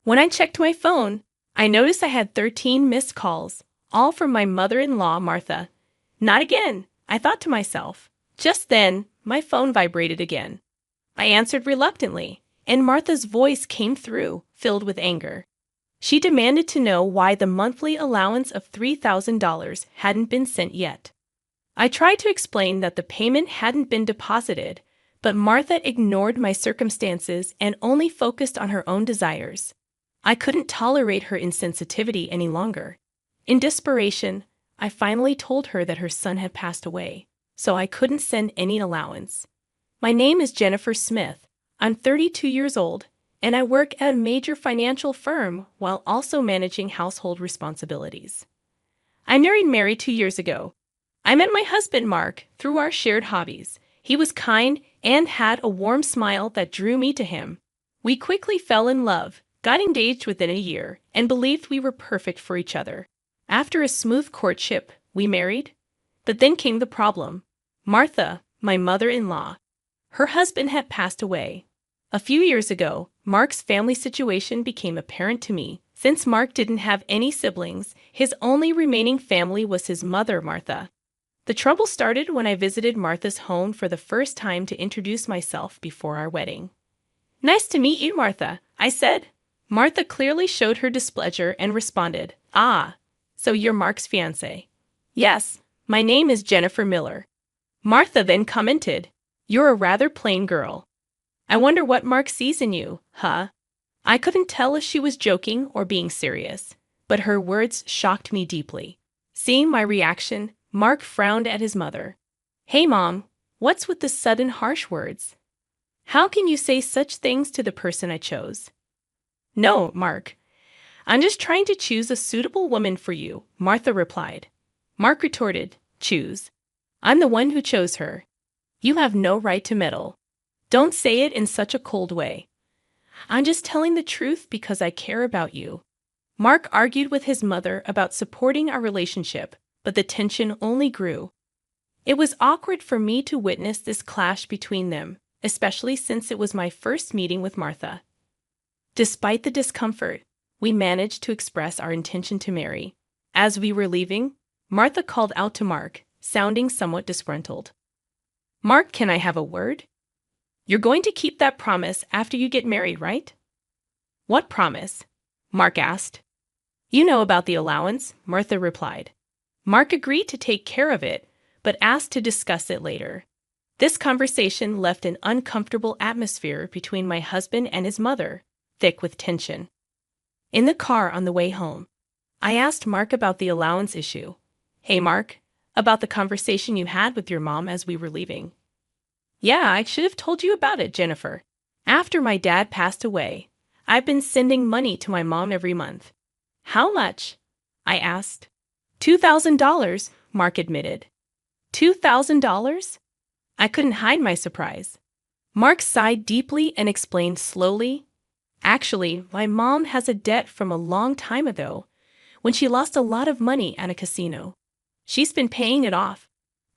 When I checked my phone, I noticed I had 13 missed calls, all from my mother-in-law, Martha. Not again, I thought to myself. Just then, my phone vibrated again. I answered reluctantly, and Martha's voice came through, filled with anger. She demanded to know why the monthly allowance of $3,000 hadn't been sent yet. I tried to explain that the payment hadn't been deposited, but Martha ignored my circumstances and only focused on her own desires. I couldn't tolerate her insensitivity any longer. In desperation, I finally told her that her son had passed away, so I couldn't send any allowance. My name is Jennifer Smith. I'm 32 years old, and I work at a major financial firm while also managing household responsibilities. I married Mary 2 years ago. I met my husband, Mark, through our shared hobbies. He was kind and had a warm smile that drew me to him. We quickly fell in love, got engaged within a year, and believed we were perfect for each other. After a smooth courtship, we married. But then came the problem. Martha, my mother-in-law. Her husband had passed away. A few years ago, Mark's family situation became apparent to me. Since Mark didn't have any siblings, his only remaining family was his mother, Martha. The trouble started when I visited Martha's home for the first time to introduce myself before our wedding. "Nice to meet you, Martha," I said. Martha clearly showed her displeasure and responded, "Ah, so you're Mark's fiancée." "Yes, my name is Jennifer Miller." Martha then commented, "You're a rather plain girl. I wonder what Mark sees in you, huh?" I couldn't tell if she was joking or being serious, but her words shocked me deeply. Seeing my reaction, Mark frowned at his mother. "Hey, Mom, what's with the sudden harsh words? How can you say such things to the person I chose?" "No, Mark. I'm just trying to choose a suitable woman for you," Martha replied. Mark retorted, "Choose? I'm the one who chose her. You have no right to meddle. Don't say it in such a cold way. I'm just telling the truth because I care about you." Mark argued with his mother about supporting our relationship, but the tension only grew. It was awkward for me to witness this clash between them, especially since it was my first meeting with Martha. Despite the discomfort, we managed to express our intention to marry. As we were leaving, Martha called out to Mark, sounding somewhat disgruntled. "Mark, can I have a word? You're going to keep that promise after you get married, right?" "What promise?" Mark asked. "You know about the allowance," Martha replied. Mark agreed to take care of it, but asked to discuss it later. This conversation left an uncomfortable atmosphere between my husband and his mother, thick with tension. In the car on the way home, I asked Mark about the allowance issue. "Hey, Mark, about the conversation you had with your mom as we were leaving." "Yeah, I should have told you about it, Jennifer. After my dad passed away, I've been sending money to my mom every month." "How much?" I asked. $2,000, Mark admitted. $2,000? I couldn't hide my surprise. Mark sighed deeply and explained slowly, "Actually, my mom has a debt from a long time ago, when she lost a lot of money at a casino. She's been paying it off,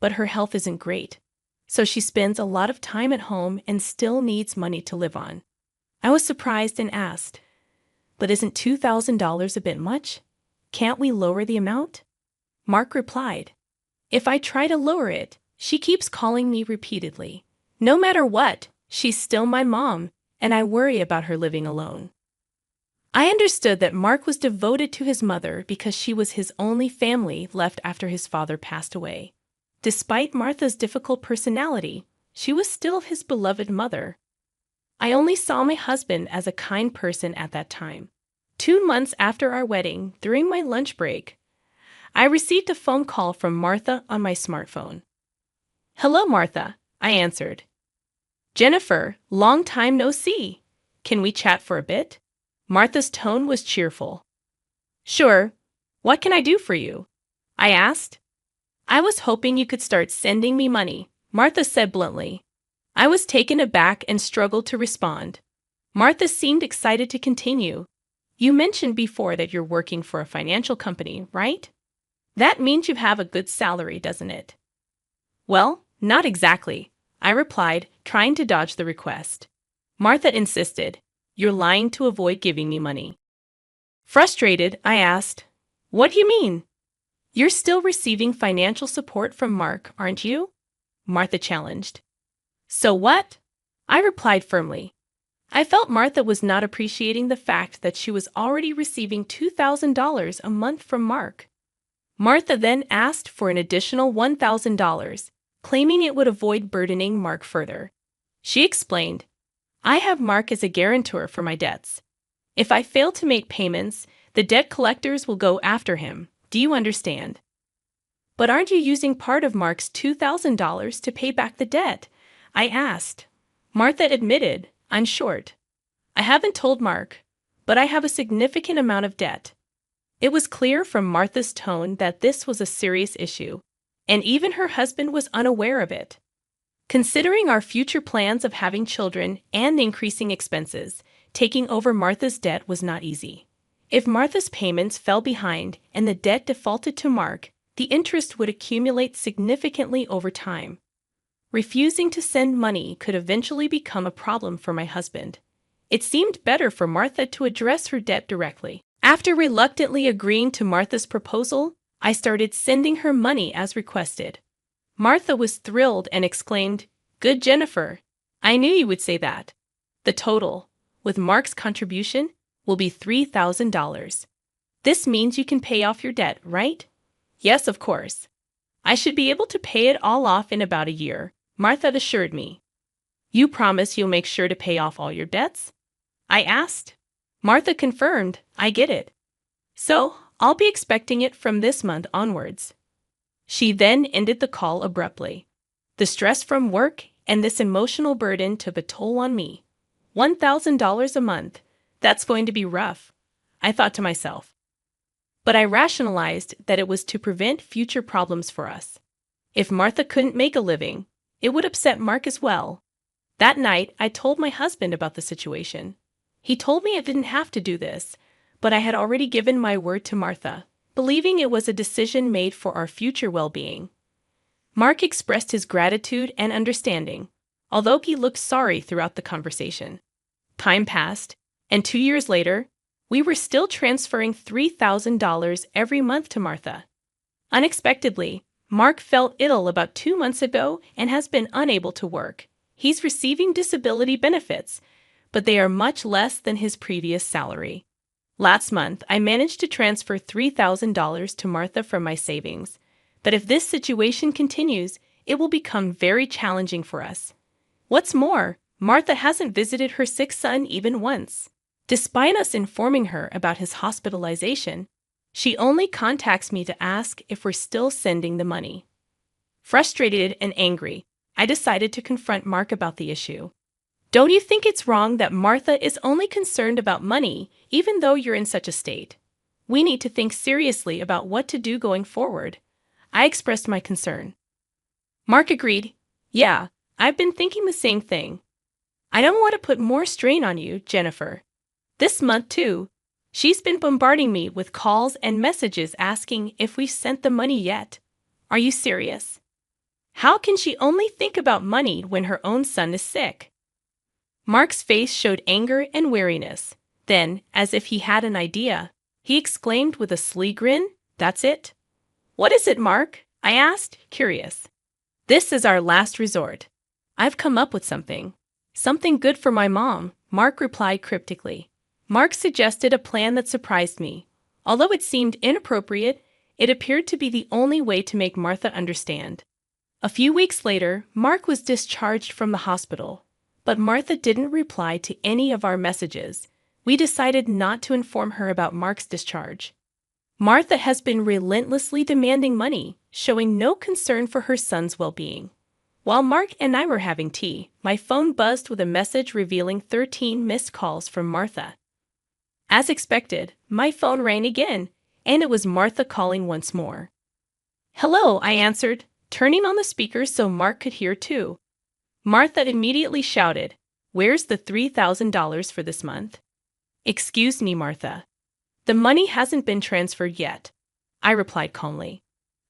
but her health isn't great, so she spends a lot of time at home and still needs money to live on." I was surprised and asked, "But isn't $2,000 a bit much? Can't we lower the amount?" Mark replied, "If I try to lower it, she keeps calling me repeatedly. No matter what, she's still my mom, and I worry about her living alone." I understood that Mark was devoted to his mother because she was his only family left after his father passed away. Despite Martha's difficult personality, she was still his beloved mother. I only saw my husband as a kind person at that time. 2 months after our wedding, during my lunch break, I received a phone call from Martha on my smartphone. "Hello, Martha," I answered. "Jennifer, long time no see. Can we chat for a bit?" Martha's tone was cheerful. "Sure. What can I do for you?" I asked. "I was hoping you could start sending me money," Martha said bluntly. I was taken aback and struggled to respond. Martha seemed excited to continue. "You mentioned before that you're working for a financial company, right? That means you have a good salary, doesn't it?" "Well, not exactly," I replied, trying to dodge the request. Martha insisted, You're lying to avoid giving me money. Frustrated, I asked, "What do you mean?" "You're still receiving financial support from Mark, aren't you?" Martha challenged. "So what?" I replied firmly. I felt Martha was not appreciating the fact that she was already receiving $2,000 a month from Mark. Martha then asked for an additional $1,000, claiming it would avoid burdening Mark further. She explained, "I have Mark as a guarantor for my debts. If I fail to make payments, the debt collectors will go after him. Do you understand?" "But aren't you using part of Mark's $2,000 to pay back the debt?" I asked. Martha admitted, "I'm short. I haven't told Mark, but I have a significant amount of debt." It was clear from Martha's tone that this was a serious issue, and even her husband was unaware of it. Considering our future plans of having children and the increasing expenses, taking over Martha's debt was not easy. If Martha's payments fell behind and the debt defaulted to Mark, the interest would accumulate significantly over time. Refusing to send money could eventually become a problem for my husband. It seemed better for Martha to address her debt directly. After reluctantly agreeing to Martha's proposal, I started sending her money as requested. Martha was thrilled and exclaimed, "Good Jennifer! I knew you would say that." The total, with Mark's contribution, will be $3,000. "This means you can pay off your debt, right?" "Yes, of course. I should be able to pay it all off in about a year," Martha assured me. "You promise you'll make sure to pay off all your debts?" I asked. Martha confirmed, "I get it. So, I'll be expecting it from this month onwards." She then ended the call abruptly. The stress from work and this emotional burden took a toll on me. $1,000 a month, that's going to be rough, I thought to myself. But I rationalized that it was to prevent future problems for us. If Martha couldn't make a living, it would upset Mark as well. That night, I told my husband about the situation. He told me I didn't have to do this, but I had already given my word to Martha, believing it was a decision made for our future well-being. Mark expressed his gratitude and understanding, although he looked sorry throughout the conversation. Time passed, and 2 years later, we were still transferring $3,000 every month to Martha. Unexpectedly, Mark fell ill about 2 months ago and has been unable to work. He's receiving disability benefits, but they are much less than his previous salary. Last month, I managed to transfer $3,000 to Martha from my savings, but if this situation continues, it will become very challenging for us. What's more, Martha hasn't visited her sick son even once. Despite us informing her about his hospitalization, she only contacts me to ask if we're still sending the money. Frustrated and angry, I decided to confront Mark about the issue. "Don't you think it's wrong that Martha is only concerned about money, even though you're in such a state? We need to think seriously about what to do going forward." I expressed my concern. Mark agreed, "Yeah, I've been thinking the same thing. I don't want to put more strain on you, Jennifer. This month, too, she's been bombarding me with calls and messages asking if we've sent the money yet. Are you serious? How can she only think about money when her own son is sick?" Mark's face showed anger and weariness. Then, as if he had an idea, he exclaimed with a sly grin, "That's it?" "What is it, Mark?" I asked, curious. "This is our last resort. I've come up with something. Something good for my mom," Mark replied cryptically. Mark suggested a plan that surprised me. Although it seemed inappropriate, it appeared to be the only way to make Martha understand. A few weeks later, Mark was discharged from the hospital, but Martha didn't reply to any of our messages. We decided not to inform her about Mark's discharge. Martha has been relentlessly demanding money, showing no concern for her son's well-being. While Mark and I were having tea, my phone buzzed with a message revealing 13 missed calls from Martha. As expected, my phone rang again, and it was Martha calling once more. "Hello," I answered, turning on the speaker so Mark could hear too. Martha immediately shouted, "Where's the $3,000 for this month?" "Excuse me, Martha. The money hasn't been transferred yet," I replied calmly.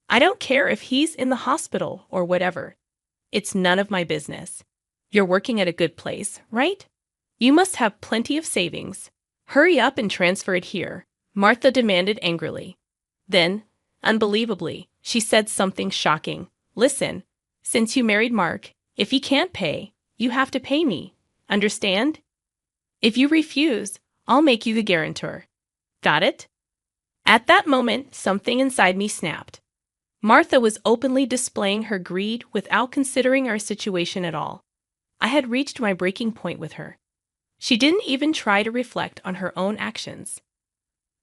"I don't care if he's in the hospital or whatever. It's none of my business. You're working at a good place, right?" You must have plenty of savings. Hurry up and transfer it here, Martha demanded angrily. Then, unbelievably, she said something shocking. Listen, since you married Mark, if he can't pay, you have to pay me. Understand? If you refuse, I'll make you the guarantor. Got it? At that moment, something inside me snapped. Martha was openly displaying her greed without considering our situation at all. I had reached my breaking point with her. She didn't even try to reflect on her own actions.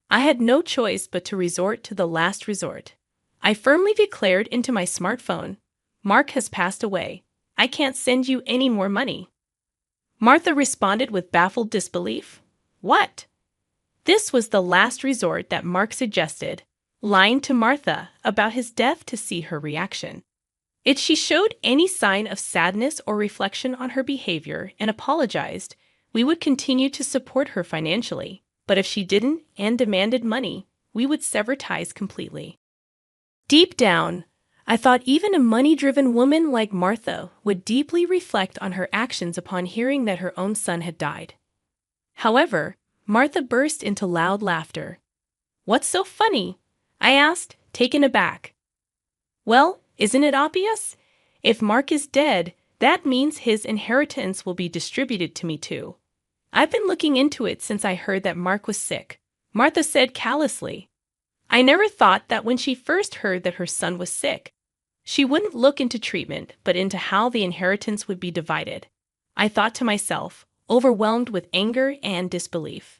I had no choice but to resort to the last resort. I firmly declared into my smartphone, Mark has passed away. I can't send you any more money. Martha responded with baffled disbelief. What? This was the last resort that Mark suggested, lying to Martha about his death to see her reaction. If she showed any sign of sadness or reflection on her behavior and apologized, we would continue to support her financially. But if she didn't and demanded money, we would sever ties completely. Deep down, I thought even a money-driven woman like Martha would deeply reflect on her actions upon hearing that her own son had died. However, Martha burst into loud laughter. What's so funny? I asked, taken aback. Well, isn't it obvious? If Mark is dead, that means his inheritance will be distributed to me too. I've been looking into it since I heard that Mark was sick, Martha said callously. I never thought that when she first heard that her son was sick, she wouldn't look into treatment, but into how the inheritance would be divided. I thought to myself, overwhelmed with anger and disbelief.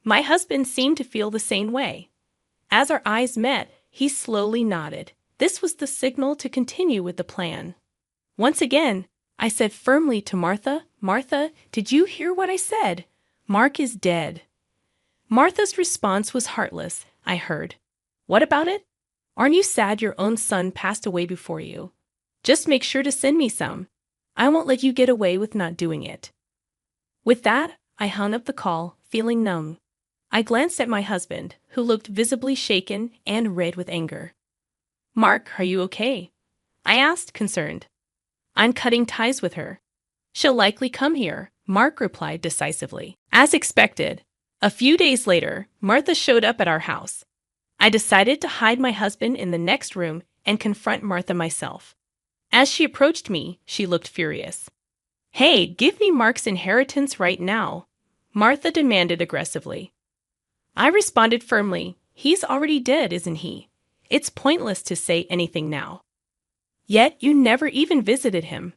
My husband seemed to feel the same way. As our eyes met, he slowly nodded. This was the signal to continue with the plan. Once again, I said firmly to Martha, Martha, did you hear what I said? Mark is dead. Martha's response was heartless, I heard. What about it? Aren't you sad your own son passed away before you? Just make sure to send me some. I won't let you get away with not doing it. With that, I hung up the call, feeling numb. I glanced at my husband, who looked visibly shaken and red with anger. Mark, are you okay? I asked, concerned. I'm cutting ties with her. She'll likely come here, Mark replied decisively. As expected, a few days later, Martha showed up at our house. I decided to hide my husband in the next room and confront Martha myself. As she approached me, she looked furious. Hey, give me Mark's inheritance right now, Martha demanded aggressively. I responded firmly, he's already dead, isn't he? It's pointless to say anything now. Yet you never even visited him.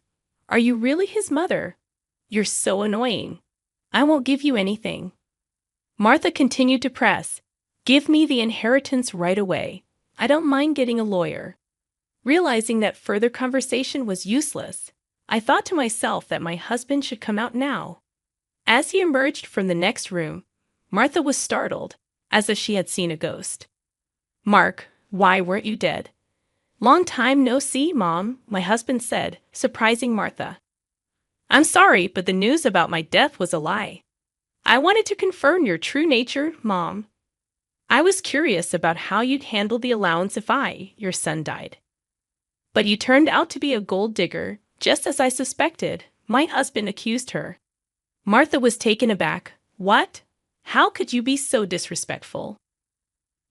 Are you really his mother? You're so annoying. I won't give you anything. Martha continued to press. Give me the inheritance right away. I don't mind getting a lawyer. Realizing that further conversation was useless, I thought to myself that my husband should come out now. As he emerged from the next room, Martha was startled, as if she had seen a ghost. Mark, why weren't you dead? Long time no see, Mom, my husband said, surprising Martha. I'm sorry, but the news about my death was a lie. I wanted to confirm your true nature, Mom. I was curious about how you'd handle the allowance if your son died. But you turned out to be a gold digger, just as I suspected, my husband accused her. Martha was taken aback. What? How could you be so disrespectful?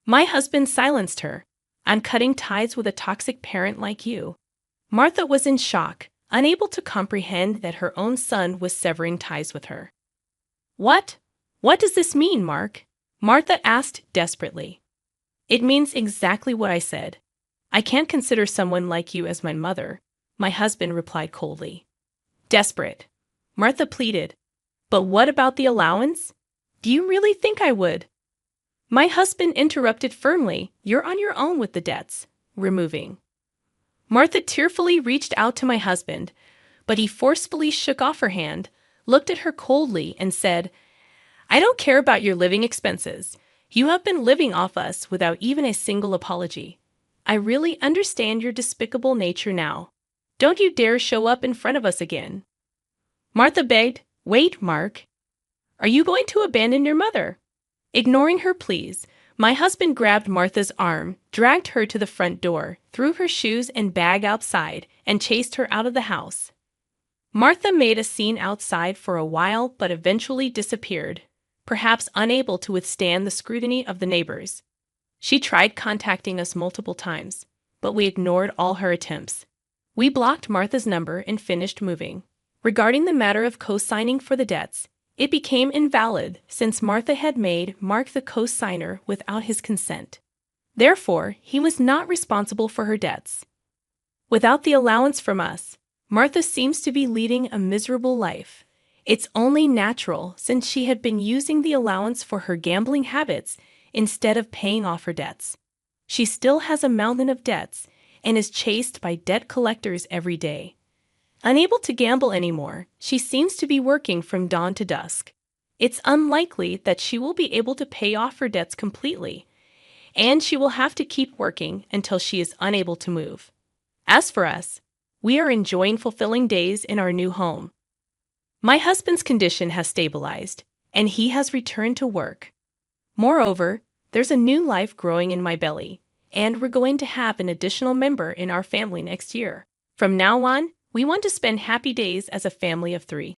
My husband silenced her. I'm cutting ties with a toxic parent like you. Martha was in shock, unable to comprehend that her own son was severing ties with her. What? What does this mean, Mark? Martha asked desperately. It means exactly what I said. I can't consider someone like you as my mother, my husband replied coldly. Desperate, Martha pleaded. But what about the allowance? Do you really think I would? My husband interrupted firmly. You're on your own with the debts. Removing. Martha tearfully reached out to my husband, but he forcefully shook off her hand, looked at her coldly, and said, I don't care about your living expenses. You have been living off us without even a single apology. I really understand your despicable nature now. Don't you dare show up in front of us again. Martha begged, Wait, Mark. Are you going to abandon your mother? Ignoring her pleas, my husband grabbed Martha's arm, dragged her to the front door, threw her shoes and bag outside, and chased her out of the house. Martha made a scene outside for a while but eventually disappeared, perhaps unable to withstand the scrutiny of the neighbors. She tried contacting us multiple times, but we ignored all her attempts. We blocked Martha's number and finished moving. Regarding the matter of co-signing for the debts, it became invalid since Martha had made Mark the co-signer without his consent. Therefore, he was not responsible for her debts. Without the allowance from us, Martha seems to be leading a miserable life. It's only natural since she had been using the allowance for her gambling habits instead of paying off her debts. She still has a mountain of debts and is chased by debt collectors every day. Unable to gamble anymore, she seems to be working from dawn to dusk. It's unlikely that she will be able to pay off her debts completely, and she will have to keep working until she is unable to move. As for us, we are enjoying fulfilling days in our new home. My husband's condition has stabilized, and he has returned to work. Moreover, there's a new life growing in my belly, and we're going to have an additional member in our family next year. From now on, we want to spend happy days as a family of 3.